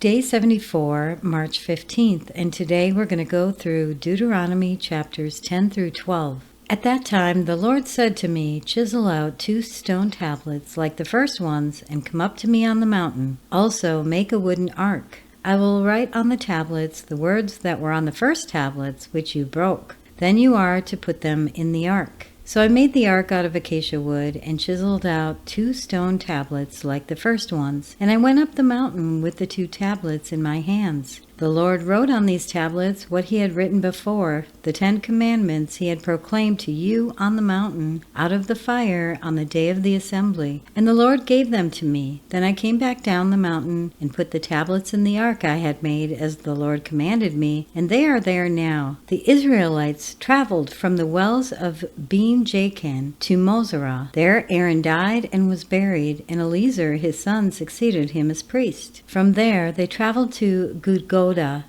Day 74, March 15th, and today we're going to go through Deuteronomy Chapters 10 through 12. At that time the Lord said to me, "Chisel out 2 stone tablets like the first ones, and come up to me on the mountain. Also make a wooden ark. I will write on the tablets the words that were on the first tablets which you broke. Then you are to put them in the ark." So I made the ark out of acacia wood and chiseled out 2 stone tablets like the first ones, and I went up the mountain with the 2 tablets in my hands. The Lord wrote on these tablets what he had written before, the 10 commandments he had proclaimed to you on the mountain out of the fire on the day of the assembly. And the Lord gave them to me. Then I came back down the mountain and put the tablets in the ark I had made as the Lord commanded me, and they are there now. The Israelites traveled from the wells of Jacan to Mosera. There Aaron died and was buried, and Eleazar his son succeeded him as priest. From there they traveled to Gudgoda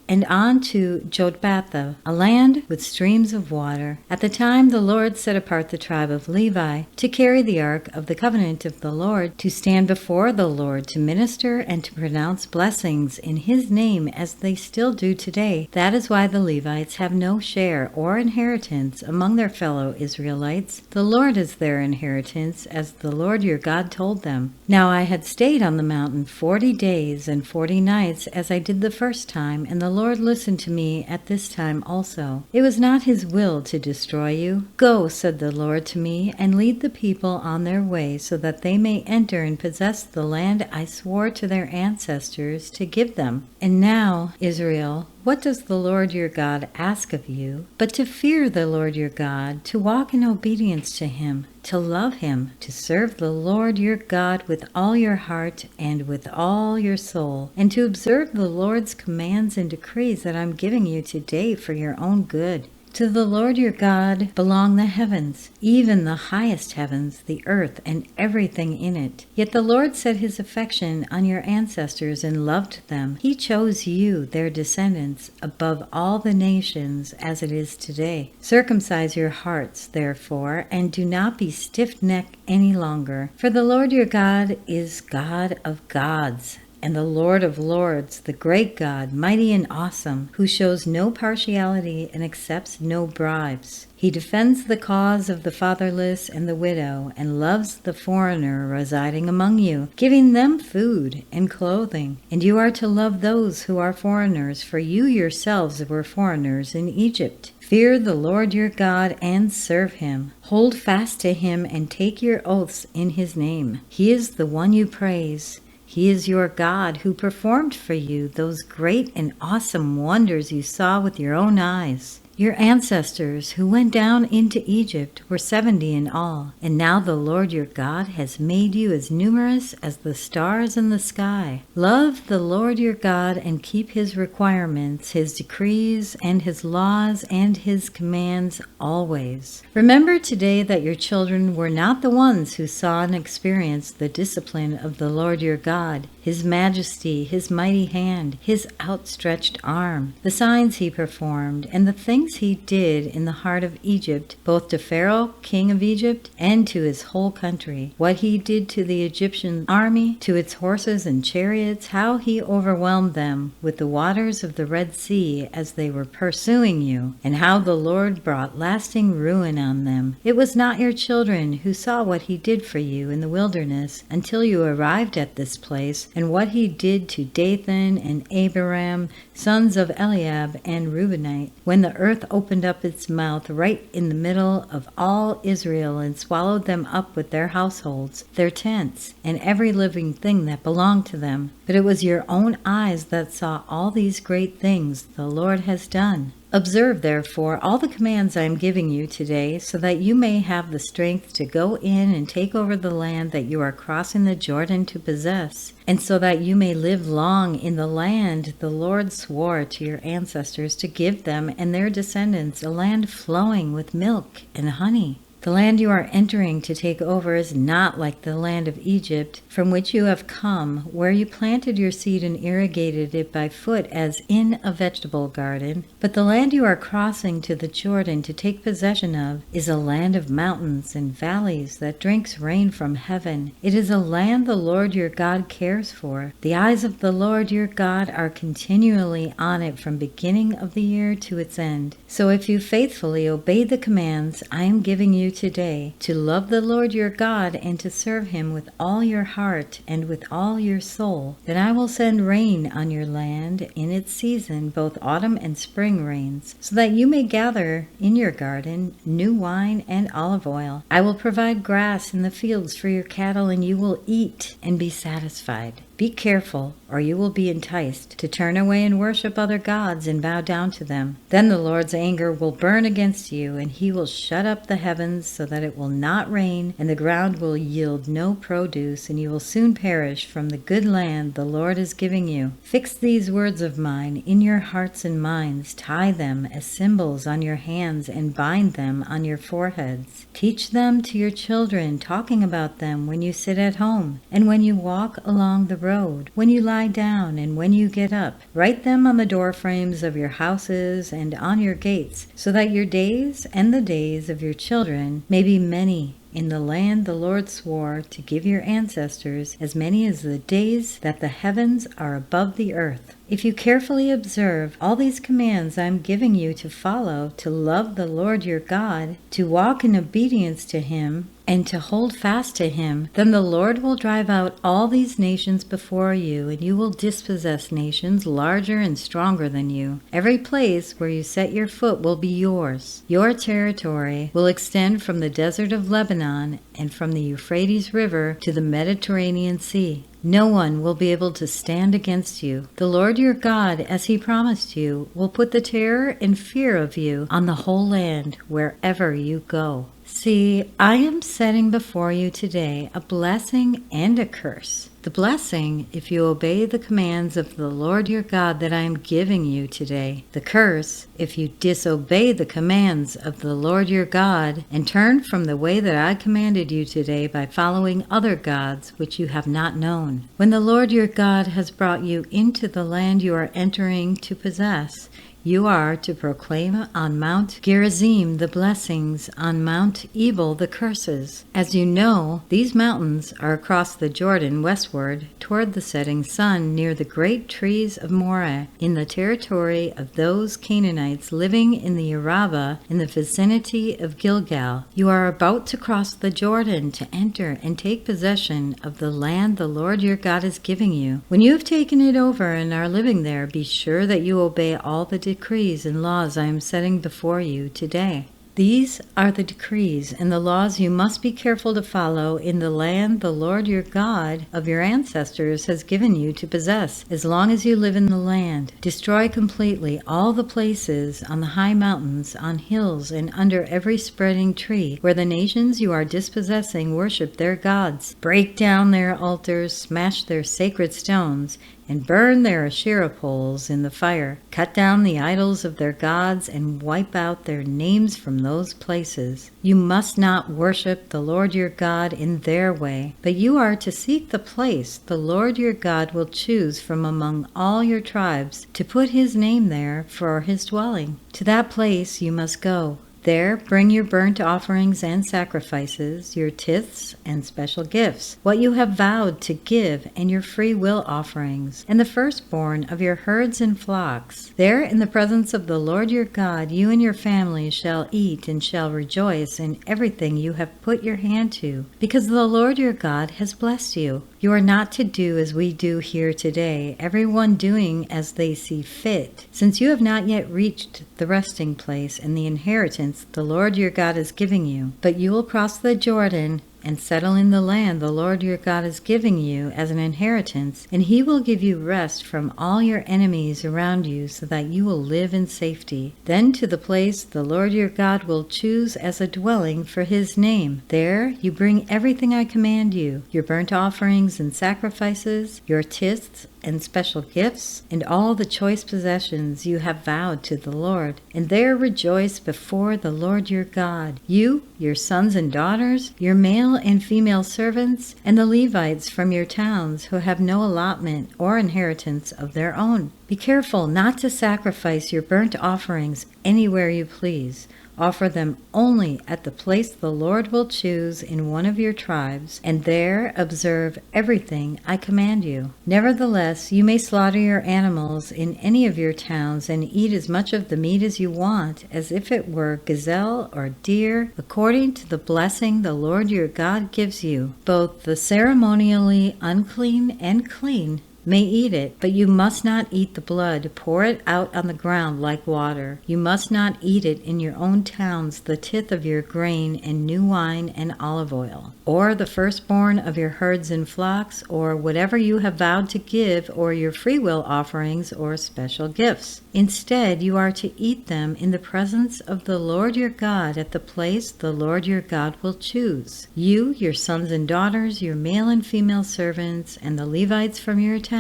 and on to Jotbatha, a land with streams of water. At the time the Lord set apart the tribe of Levi to carry the ark of the covenant of the Lord, to stand before the Lord, to minister and to pronounce blessings in his name as they still do today. That is why the Levites have no share or inheritance among their fellow Israelites. The Lord is their inheritance, as the Lord your God told them. Now I had stayed on the mountain 40 days and 40 nights as I did the first time, and the Lord listened to me at this time also. It was not his will to destroy you. "Go," said the Lord to me, "and lead the people on their way, so that they may enter and possess the land I swore to their ancestors to give them." And now, Israel, what does the Lord your God ask of you, but to fear the Lord your God, to walk in obedience to him, to love him, to serve the Lord your God with all your heart and with all your soul, and to observe the Lord's commands and decrees that I'm giving you today for your own good. To the Lord your God belong the heavens, even the highest heavens, the earth, and everything in it. Yet the Lord set his affection on your ancestors and loved them. He chose you, their descendants, above all the nations, as it is today. Circumcise your hearts, therefore, and do not be stiff-necked any longer. For the Lord your God is God of gods, and the Lord of lords, the great God, mighty and awesome, who shows no partiality and accepts no bribes. He defends the cause of the fatherless and the widow, and loves the foreigner residing among you, giving them food and clothing. And you are to love those who are foreigners, for you yourselves were foreigners in Egypt. Fear the Lord your God and serve him. Hold fast to him and take your oaths in his name. He is the one you praise. He is your God who performed for you those great and awesome wonders you saw with your own eyes. Your ancestors who went down into Egypt were 70 in all, and now the Lord your God has made you as numerous as the stars in the sky. Love the Lord your God and keep his requirements, his decrees, and his laws and his commands always. Remember today that your children were not the ones who saw and experienced the discipline of the Lord your God, his majesty, his mighty hand, his outstretched arm, the signs he performed, and the things he did in the heart of Egypt, both to Pharaoh, king of Egypt, and to his whole country. What he did to the Egyptian army, to its horses and chariots, how he overwhelmed them with the waters of the Red Sea as they were pursuing you, and how the Lord brought lasting ruin on them. It was not your children who saw what he did for you in the wilderness until you arrived at this place, and what he did to Dathan and Abiram, sons of Eliab and Reubenite, when the earth opened up its mouth right in the middle of all Israel and swallowed them up with their households, their tents, and every living thing that belonged to them. But it was your own eyes that saw all these great things the Lord has done. Observe, therefore, all the commands I am giving you today, so that you may have the strength to go in and take over the land that you are crossing the Jordan to possess, and so that you may live long in the land the Lord swore to your ancestors to give them and their descendants, a land flowing with milk and honey. The land you are entering to take over is not like the land of Egypt, from which you have come, where you planted your seed and irrigated it by foot as in a vegetable garden. But the land you are crossing to the Jordan to take possession of is a land of mountains and valleys that drinks rain from heaven. It is a land the Lord your God cares for. The eyes of the Lord your God are continually on it from beginning of the year to its end. So if you faithfully obey the commands I am giving you today, to love the Lord your God and to serve him with all your heart and with all your soul, then I will send rain on your land in its season, both autumn and spring rains, so that you may gather in your garden new wine and olive oil. I will provide grass in the fields for your cattle, and you will eat and be satisfied. Be careful, or you will be enticed to turn away and worship other gods and bow down to them. Then the Lord's anger will burn against you, and he will shut up the heavens so that it will not rain, and the ground will yield no produce, and you will soon perish from the good land the Lord is giving you. Fix these words of mine in your hearts and minds. Tie them as symbols on your hands and bind them on your foreheads. Teach them to your children, talking about them when you sit at home and when you walk along the road, when you lie down and when you get up. Write them on the door frames of your houses and on your gates, so that your days and the days of your children may be many in the land the Lord swore to give your ancestors, as many as the days that the heavens are above the earth. If you carefully observe all these commands I am giving you to follow, to love the Lord your God, to walk in obedience to him, and to hold fast to him, then the Lord will drive out all these nations before you, and you will dispossess nations larger and stronger than you. Every place where you set your foot will be yours. Your territory will extend from the desert of Lebanon and from the Euphrates River to the Mediterranean Sea. No one will be able to stand against you. The Lord your God, as he promised you, will put the terror and fear of you on the whole land wherever you go. See, I am setting before you today a blessing and a curse. The blessing, if you obey the commands of the Lord your God that I am giving you today. The curse, if you disobey the commands of the Lord your God and turn from the way that I commanded you today by following other gods which you have not known. When the Lord your God has brought you into the land you are entering to possess, you are to proclaim on Mount Gerizim the blessings, on Mount Ebal the curses. As you know, these mountains are across the Jordan westward toward the setting sun, near the great trees of Moreh, in the territory of those Canaanites living in the Arabah in the vicinity of Gilgal. You are about to cross the Jordan to enter and take possession of the land the Lord your God is giving you. When you have taken it over and are living there, be sure that you obey all the decrees and laws I am setting before you today. These are the decrees and the laws you must be careful to follow in the land the Lord your God of your ancestors has given you to possess, as long as you live in the land. Destroy completely all the places on the high mountains, on hills, and under every spreading tree, where the nations you are dispossessing worship their gods. Break down their altars, smash their sacred stones, and burn their Asherah poles in the fire. Cut down the idols of their gods and wipe out their names from those places. You must not worship the Lord your God in their way, but you are to seek the place the Lord your God will choose from among all your tribes to put his name there for his dwelling. To that place you must go. There bring your burnt offerings and sacrifices, your tithes and special gifts, what you have vowed to give, and your free will offerings, and the firstborn of your herds and flocks. There in the presence of the Lord your God, you and your family shall eat and shall rejoice in everything you have put your hand to, because the Lord your God has blessed you. You are not to do as we do here today, everyone doing as they see fit, since you have not yet reached the resting place and the inheritance the Lord your God is giving you. But you will cross the Jordan and settle in the land the Lord your God is giving you as an inheritance, and he will give you rest from all your enemies around you, so that you will live in safety. Then to the place the Lord your God will choose as a dwelling for his name. There you bring everything I command you, your burnt offerings and sacrifices, your tithes and special gifts, and all the choice possessions you have vowed to the Lord, and there rejoice before the Lord your God, you, your sons and daughters, your male and female servants, and the Levites from your towns who have no allotment or inheritance of their own. Be careful not to sacrifice your burnt offerings anywhere you please. Offer them only at the place the Lord will choose in one of your tribes, and there observe everything I command you. Nevertheless, you may slaughter your animals in any of your towns and eat as much of the meat as you want, as if it were gazelle or deer, according to the blessing the Lord your God gives you. Both the ceremonially unclean and clean may eat it, but you must not eat the blood. Pour it out on the ground like water. You must not eat it in your own towns, the tithe of your grain and new wine and olive oil, or the firstborn of your herds and flocks, or whatever you have vowed to give, or your freewill offerings or special gifts. Instead, you are to eat them in the presence of the Lord your God at the place the Lord your God will choose. You, your sons and daughters, your male and female servants, and the Levites from your towns,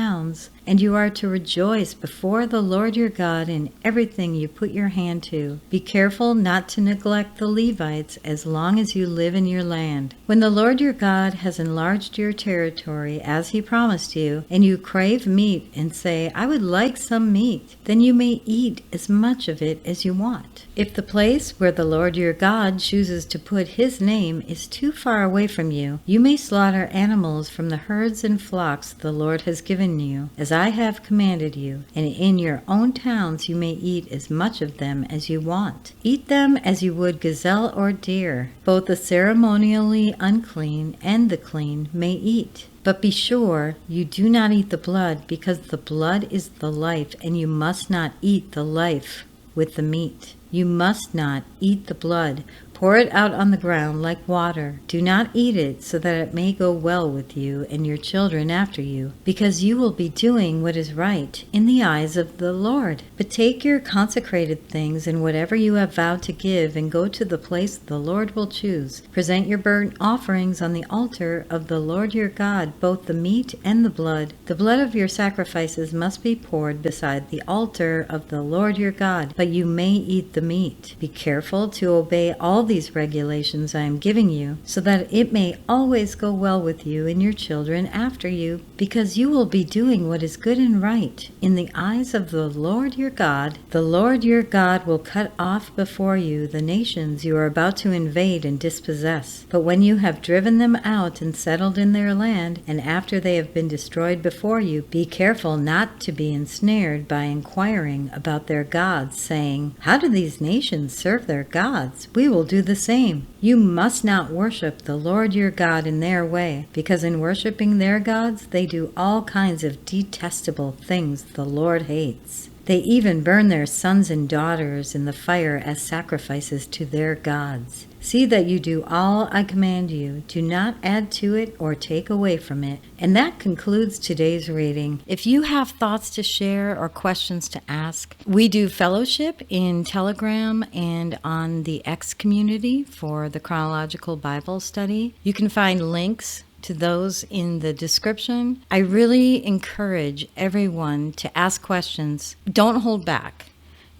and you are to rejoice before the Lord your God in everything you put your hand to. Be careful not to neglect the Levites as long as you live in your land. When the Lord your God has enlarged your territory as he promised you, and you crave meat and say, I would like some meat, then you may eat as much of it as you want. If the place where the Lord your God chooses to put his name is too far away from you, you may slaughter animals from the herds and flocks the Lord has given you, as I have commanded you, and in your own towns you may eat as much of them as you want. Eat them as you would gazelle or deer. Both the ceremonially unclean and the clean may eat. But be sure you do not eat the blood, because the blood is the life, and you must not eat the life with the meat. You must not eat the blood. Pour it out on the ground like water. Do not eat it, so that it may go well with you and your children after you, because you will be doing what is right in the eyes of the Lord. But take your consecrated things and whatever you have vowed to give, and go to the place the Lord will choose. Present your burnt offerings on the altar of the Lord your God, both the meat and the blood. The blood of your sacrifices must be poured beside the altar of the Lord your God, but you may eat the meat. Be careful to obey all these regulations I am giving you, so that it may always go well with you and your children after you, because you will be doing what is good and right in the eyes of the Lord your God. The Lord your God will cut off before you the nations you are about to invade and dispossess. But when you have driven them out and settled in their land, and after they have been destroyed before you, be careful not to be ensnared by inquiring about their gods, saying, how do these nations serve their gods? We will do the same. You must not worship the Lord your God in their way, because in worshiping their gods they do all kinds of detestable things the Lord hates. They even burn their sons and daughters in the fire as sacrifices to their gods. See that you do all I command you. Do not add to it or take away from it. And that concludes today's reading. If you have thoughts to share or questions to ask, we do fellowship in Telegram and on the X community for the Chronological Bible Study. You can find links to those in the description. I really encourage everyone to ask questions. Don't hold back.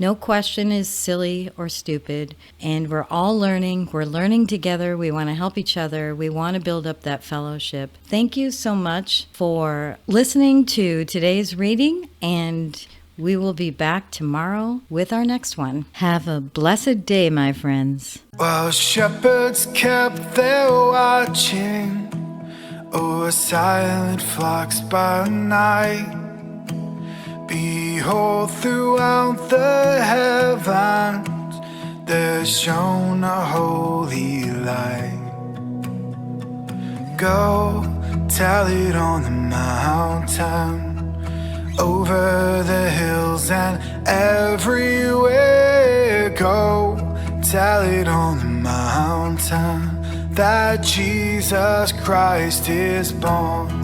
No question is silly or stupid, and we're all learning. We're learning together. We want to help each other. We want to build up that fellowship. Thank you so much for listening to today's reading, and we will be back tomorrow with our next one. Have a blessed day, my friends. While shepherds kept their watching over silent flocks by night, behold, throughout the heavens there shone a holy light. Go tell it on the mountain, over the hills and everywhere. Go tell it on the mountain that Jesus Christ is born.